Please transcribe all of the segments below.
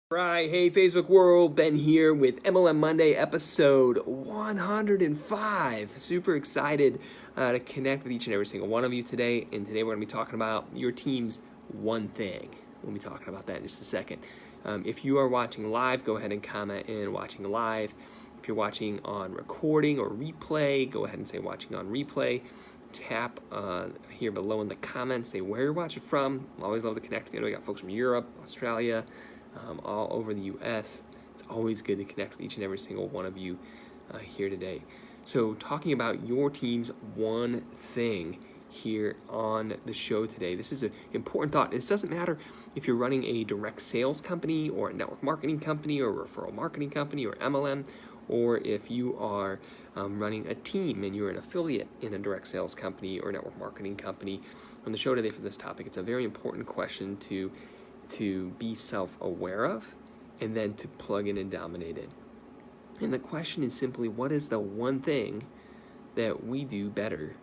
Right, hey Facebook world, Ben here with MLM Monday episode 105. Super excited to connect with each and every single one of you today. And today we're going to be talking about your team's one thing. We'll be talking about that in just a second. If you are watching live, go ahead and comment in watching live. If you're watching on recording or replay, go ahead and say watching on replay. Tap here below in the comments, say where you're watching from. Always love to connect with you. We got folks from Europe, Australia, all over the U.S. It's always good to connect with each and every single one of you here today. So talking about your team's one thing here on the show today. This is an important thought. This doesn't matter if you're running a direct sales company or a network marketing company or a referral marketing company or MLM, or if you are running a team and you're an affiliate in a direct sales company or network marketing company. On the show today for this topic, it's a very important question to be self-aware of, and then to plug in and dominate it. And the question is simply, what is the one thing that we do better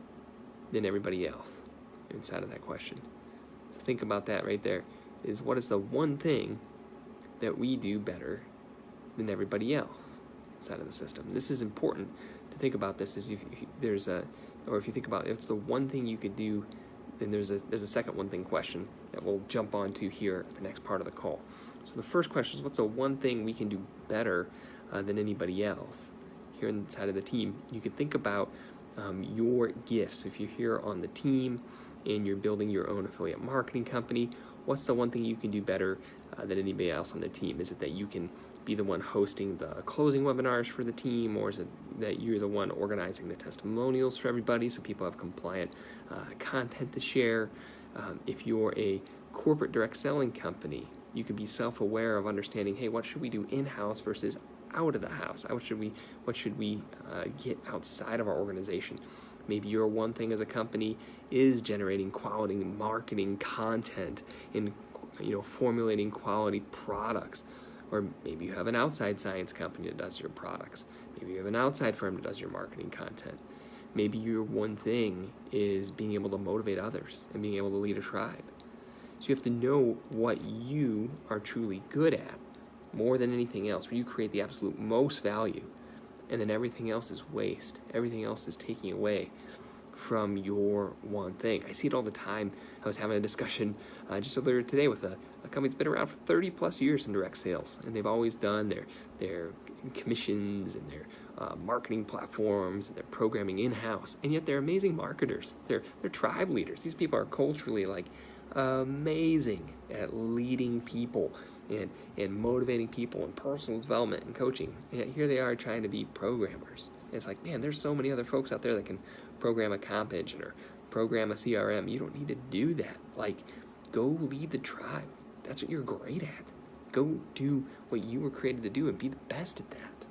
than everybody else inside of that question? So think about that right there, is what is the one thing that we do better than everybody else inside of the system? This is important to think about. This is if you think about it's the one thing you could do. Then there's a second one thing question that we'll jump onto here at the next part of the call. So the first question is, what's the one thing we can do better than anybody else here inside of the team? You could think about your gifts. If you're here on the team and you're building your own affiliate marketing company, what's the one thing you can do better than anybody else on the team? Is it that you can be the one hosting the closing webinars for the team, or is it that you're the one organizing the testimonials for everybody so people have compliant content to share? If you're a corporate direct selling company, you can be self-aware of understanding, hey, what should we do in-house versus out of the house? What should we get outside of our organization? Maybe your one thing as a company is generating quality marketing content and formulating quality products. Or maybe you have an outside science company that does your products. Maybe you have an outside firm that does your marketing content. Maybe your one thing is being able to motivate others and being able to lead a tribe. So you have to know what you are truly good at more than anything else, where you create the absolute most value, and then everything else is waste. Everything else is taking away from your one thing. I see it all the time. I was having a discussion just earlier today with a company that's been around for 30 plus years in direct sales, and they've always done their commissions and their marketing platforms and their programming in-house, and yet they're amazing marketers. They're tribe leaders. These people are culturally amazing at leading people and motivating people and personal development and coaching. And yet here they are trying to be programmers. And it's like, man, there's so many other folks out there that can program a comp engine or program a CRM. You don't need to do that. Go lead the tribe. That's what you're great at. Go do what you were created to do and be the best at that,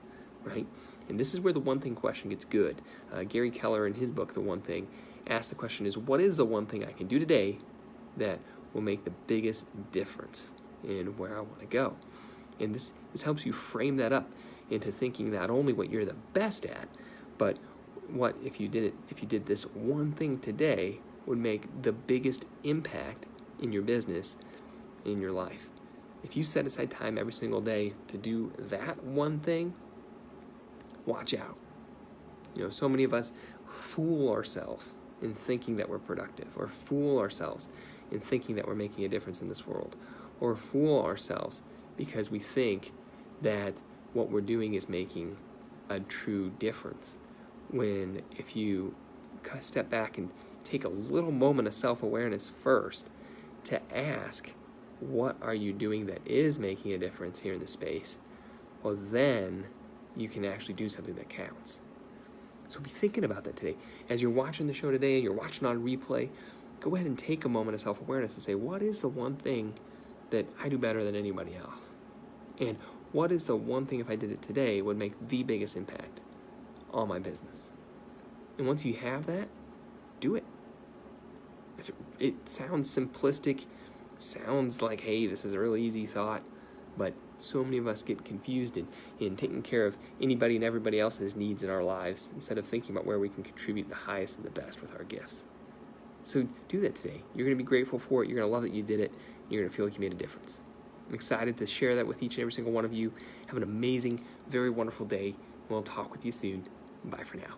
right? And this is where the one thing question gets good. Gary Keller, in his book, The One Thing, asks the question is, what is the one thing I can do today that will make the biggest difference in where I want to go? And this helps you frame that up into thinking not only what you're the best at, but what if you did this one thing today would make the biggest impact in your business, in your life. If you set aside time every single day to do that one thing, watch out. So many of us fool ourselves in thinking that we're productive, or fool ourselves in thinking that we're making a difference in this world, or fool ourselves because we think that what we're doing is making a true difference. When if you step back and take a little moment of self-awareness first to ask, what are you doing that is making a difference here in the space? Well, then you can actually do something that counts. So be thinking about that today. As you're watching the show today and you're watching on replay, go ahead and take a moment of self-awareness and say, what is the one thing that I do better than anybody else? And what is the one thing, if I did it today, would make the biggest impact on my business? And once you have that, do it. It sounds simplistic, sounds like, hey, this is a really easy thought, but so many of us get confused in taking care of anybody and everybody else's needs in our lives instead of thinking about where we can contribute the highest and the best with our gifts. So do that today. You're going to be grateful for it. You're going to love that you did it. You're going to feel like you made a difference. I'm excited to share that with each and every single one of you. Have an amazing, very wonderful day. We'll talk with you soon. Bye for now.